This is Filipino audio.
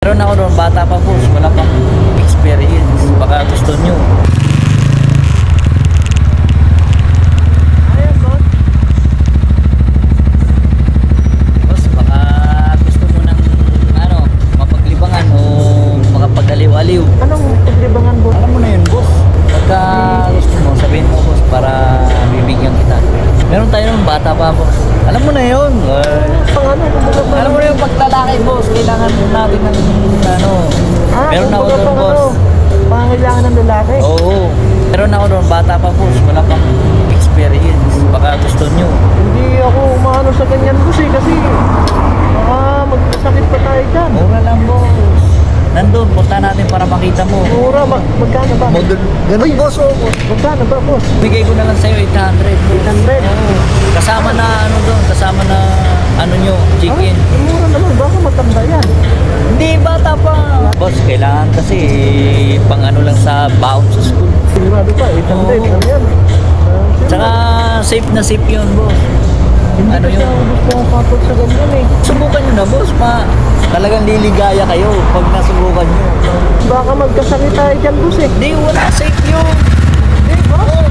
Meron ako noon, bata pa boss, wala pang experience. Baka gusto nyo. Ayan, boss. Boss, baka gusto mo ng mapaglibangan o makapagaliw-aliw. Anong paglibangan, boss? Alam mo na yun boss. Pagka gusto mo, sabihin mo boss para bibigyan kita. Meron tayo noon, bata pa boss. Alam mo na yun. Alam mo na yung paglalaki boss, kailangan natin ng meron ako doon boss. Pangailangan ng lalaki? Oo. Meron ako doon, bata pa boss, wala pang experience. Baka gusto nyo. Hindi ako umano sa ganyan, boss eh, kasi baka magkasakit pa tayo dyan. Mura lang boss. Nandun, punta natin para makita mo. Mura, magkano ba? Ganun boss, oh. Magkano ba, boss? Bigay ko na lang sa'yo 800. 800? Oo. Kasama na doon, kasama na nyo, chicken. Mura naman, baka matanda yan. Hindi, bata pa. Boss, kailangan kasi pang lang sa baon sa school. Sigurado pa, 800 Oo. lang yan. Tsaka safe na safe yun, boss. Hindi ano kasi yun? ako gusto kong papag sa ganyan eh. Subukan nyo na, boss. Talagang liligaya kayo pag nasubukan nyo. Baka magkasakit tayo dyan, boss eh. Hindi, wala safe yun. Hindi, boss. Oo,